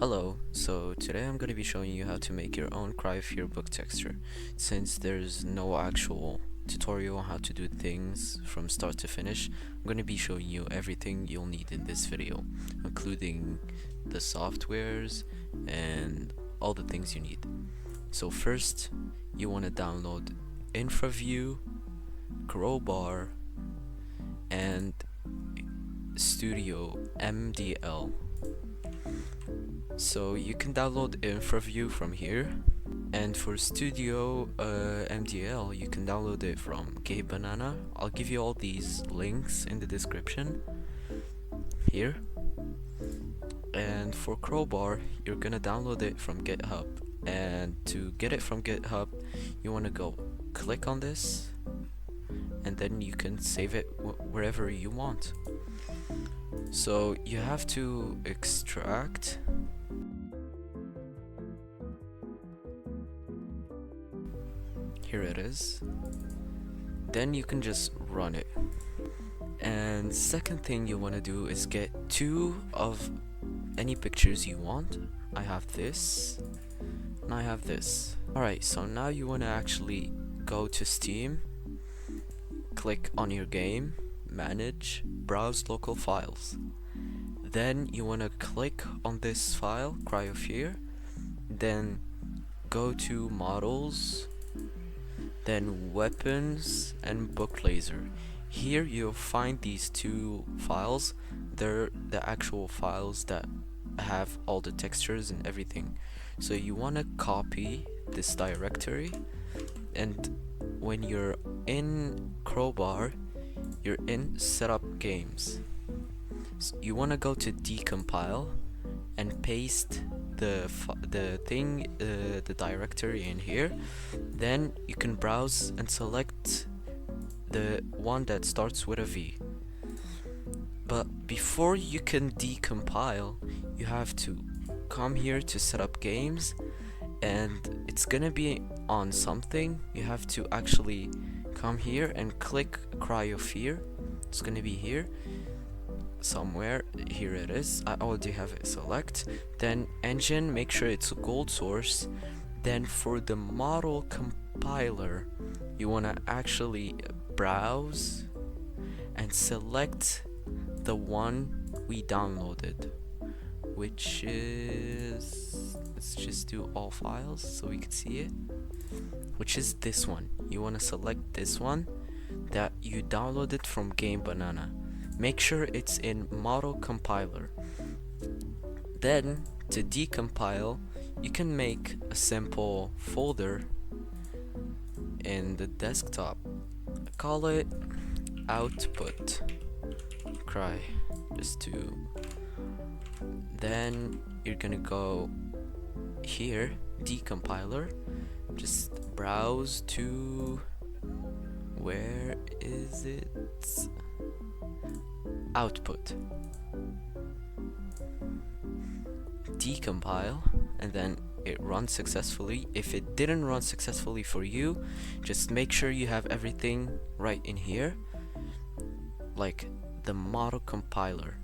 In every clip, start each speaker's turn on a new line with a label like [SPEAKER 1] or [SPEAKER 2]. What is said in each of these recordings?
[SPEAKER 1] Hello, so today I'm going to be showing you how to make your own Cryosphere book texture. Since there's no actual tutorial on how to do things from start to finish, I'm going to be showing you everything you'll need in this video, including the softwares and all the things you need. So first, you want to download InfraView, Crowbar, and Studio MDL. So you can download InfraView from here, and for Studio MDL you can download it from GameBanana. I'll give you all these links in the description here. And for Crowbar, you're gonna download it from GitHub, and to get it from GitHub you want to go click on this, and then you can save it wherever you want. So you have to extract. Here it is. Then you can just run it. And second thing you want to do is get 2 of any pictures you want. I have this and I have this. Alright, so now you want to actually go to Steam, click on your game, manage, browse local files. Then you want to click on this file, Cryosphere, then go to models, then weapons and book laser. Here you'll find these 2 files. They're the actual files that have all the textures and everything. So you want to copy this directory, and when you're in Crowbar, you're in setup games. So you want to go to decompile and paste the directory in here. Then you can browse and select the one that starts with a V. But before you can decompile, you have to come here to set up games, and it's gonna be on something. You have to actually come here and click Cryosphere. It's gonna be here somewhere. Here it is. I already have it select. Then engine, make sure it's a gold source. Then for the model compiler, you want to actually browse and select the one we downloaded, which is, let's just do all files so we can see it, which is this one. You want to select this one that you downloaded from GameBanana. Make sure it's in model compiler. Then to decompile, you can make a simple folder in the desktop. Call it output cry, just to. Then you're gonna go here, decompiler, just browse to, where is it? Output, decompile, and then it runs successfully. If it didn't run successfully for you, just make sure you have everything right in here, like the model compiler.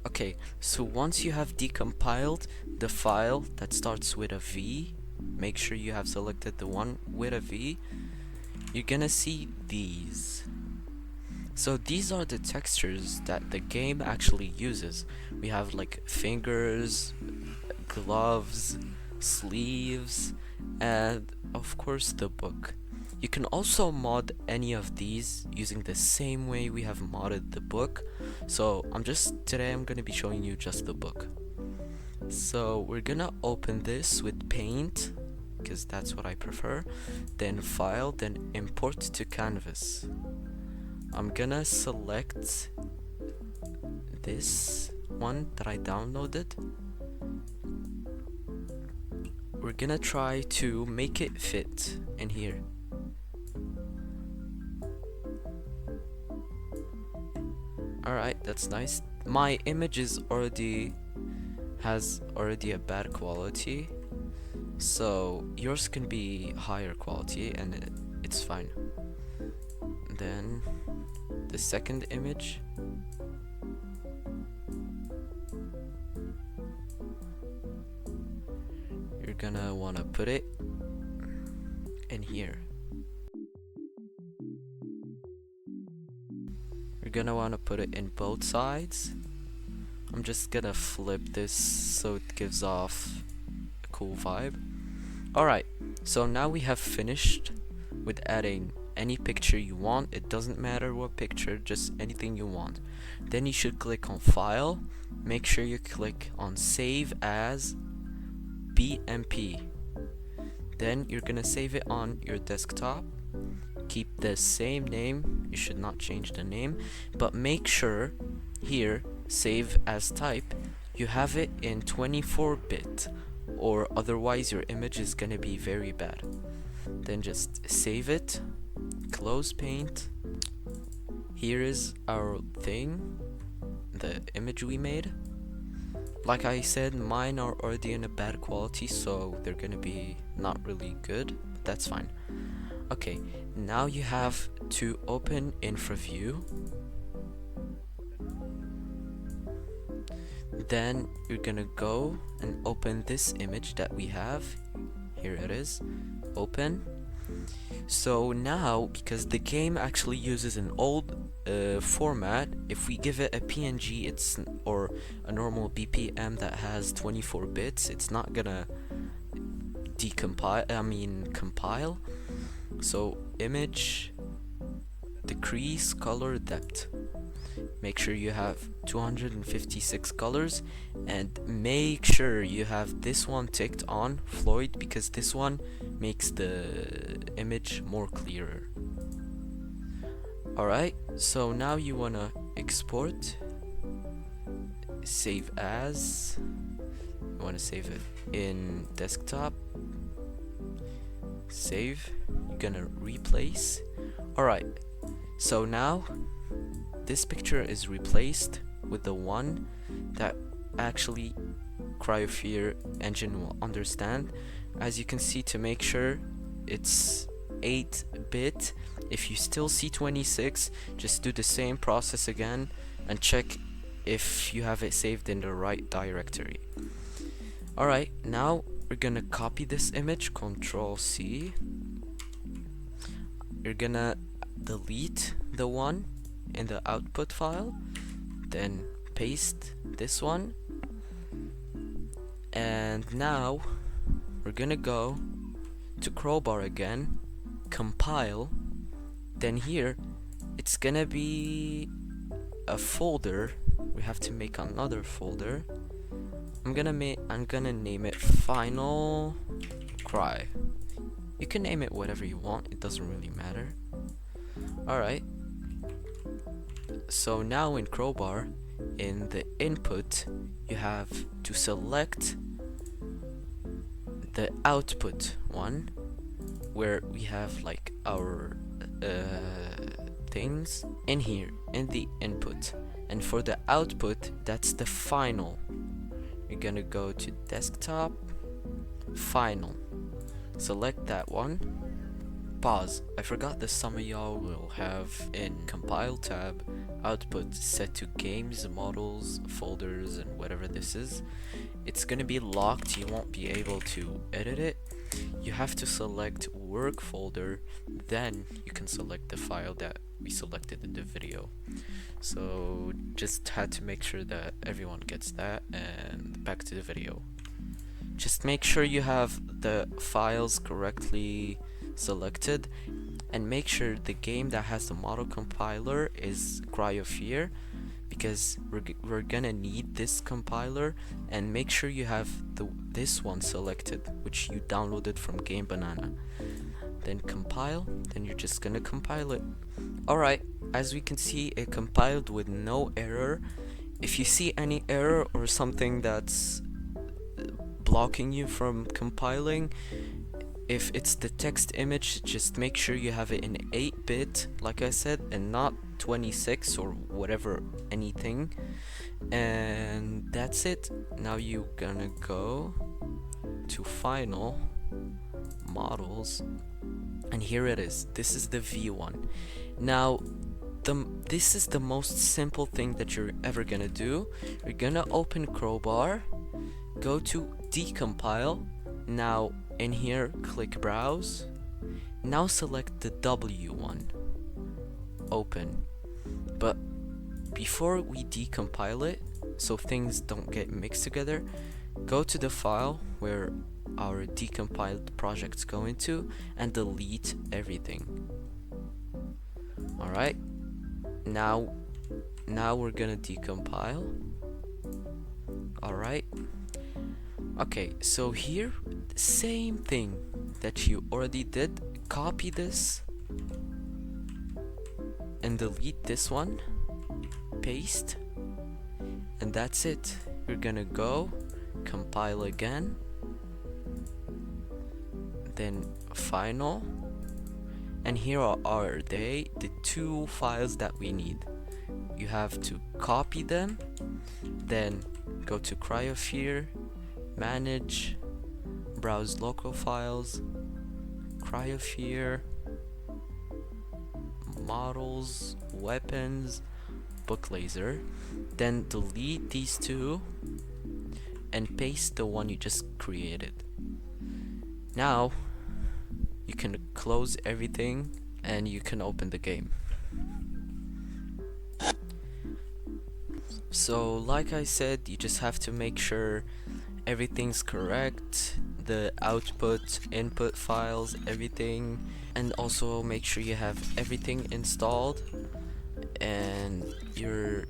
[SPEAKER 1] Okay, so once you have decompiled the file that starts with a V, make sure you have selected the one with a V, you're gonna see these. So these are the textures that the game actually uses. We have like fingers, gloves, sleeves, and of course the book. You can also mod any of these using the same way we have modded the book. So today I'm gonna be showing you just the book. So we're gonna open this with Paint, because that's what I prefer. Then File, then Import to Canvas. I'm gonna select this one that I downloaded. We're gonna try to make it fit in here. Alright, that's nice. My image has already a bad quality, so yours can be higher quality and it's fine. Then the second image, gonna want to put it in here. You're gonna want to put it in both sides. I'm just gonna flip this so it gives off a cool vibe. Alright, so now we have finished with adding any picture you want. It doesn't matter what picture, just anything you want. Then you should click on File. Make sure you click on Save as BMP. Then you're gonna save it on your desktop. Keep the same name, you should not change the name, but make sure here, save as type, you have it in 24-bit, or otherwise your image is gonna be very bad. Then just save it, close Paint. Here is our thing, the image we made. Like I said, mine are already in a bad quality, so they're gonna be not really good, but that's fine. Okay, now you have to open InfraView. Then you're gonna go and open this image that we have. Here it is. Open. So now, because the game actually uses an old format, if we give it a PNG, or a normal BPM that has 24 bits, it's not gonna compile. So image, decrease color depth. Make sure you have 256 colors, and make sure you have this one ticked on, Floyd, because this one makes the image more clearer. Alright, so now you wanna export, save as, you wanna save it in desktop, save, you're gonna replace. Alright, so now this picture is replaced with the one that actually Crowbar engine will understand. As you can see, to make sure it's 8-bit, if you still see 26, just do the same process again and check if you have it saved in the right directory. Alright, now we're gonna copy this image, Control C. You're gonna delete the one in the output file, then paste this one, and now we're gonna go to Crowbar again, compile. Then here it's gonna be a folder. We have to make another folder. I'm gonna name it Final Cry. You can name it whatever you want, it doesn't really matter. Alright, so now in Crowbar, in the input, you have to select the output one, where we have like our things in here in the input, and for the output, that's the final. You're gonna go to desktop, final, select that one, pause. I forgot that some of y'all will have in compile tab output set to games, models, folders, and whatever this is. It's gonna be locked, you won't be able to edit it. You have to select work folder, then you can select the file that we selected in the video. So just had to make sure that everyone gets that, and back to the video. Just make sure you have the files correctly selected, and make sure the game that has the model compiler is Crowbar, because we're gonna need this compiler. And make sure you have this one selected, which you downloaded from Game Banana. Then compile, then you're just gonna compile it. Alright, as we can see, it compiled with no error. If you see any error or something that's blocking you from compiling, if it's the text image, just make sure you have it in 8-bit, like I said, and not 26 or whatever, anything. And that's it. Now you're gonna go to Final, Models, and here it is. This is the V1. Now this is the most simple thing that you're ever gonna do. You're gonna open Crowbar, go to decompile. Now in here, click browse. Now select the W one, open. But before we decompile it, so things don't get mixed together, go to the file where our decompiled projects go into and delete everything. Alright, now we're gonna decompile. Alright, okay, so here, same thing that you already did, copy this and delete this one, paste, and that's it. You're gonna go compile again, then final, and here are the two files that we need. You have to copy them, then go to Cryosphere, manage, browse local files, Cryosphere, models, weapons, book laser, then delete these two and paste the one you just created. Now you can close everything and you can open the game. So like I said, you just have to make sure everything's correct, the output, input files, everything, and also make sure you have everything installed and you're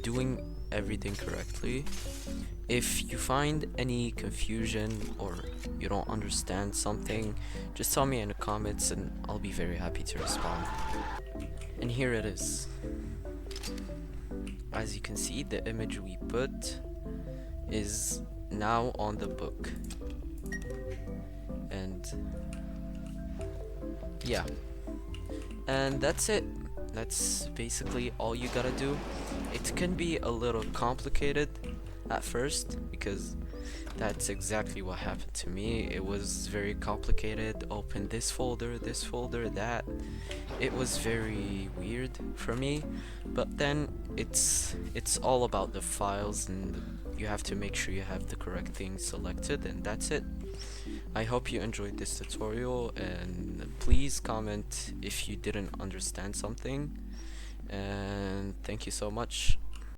[SPEAKER 1] doing everything correctly. If you find any confusion or you don't understand something, just tell me in the comments and I'll be very happy to respond. And here it is. As you can see, the image we put is now on the book. And yeah, and that's it. That's basically all you gotta do. It can be a little complicated at first because that's exactly what happened to me. It was very complicated. Open this folder, that. It was very weird for me, but then it's all about the files and you have to make sure you have the correct things selected, and that's it. I hope you enjoyed this tutorial, and please comment if you didn't understand something, and thank you so much.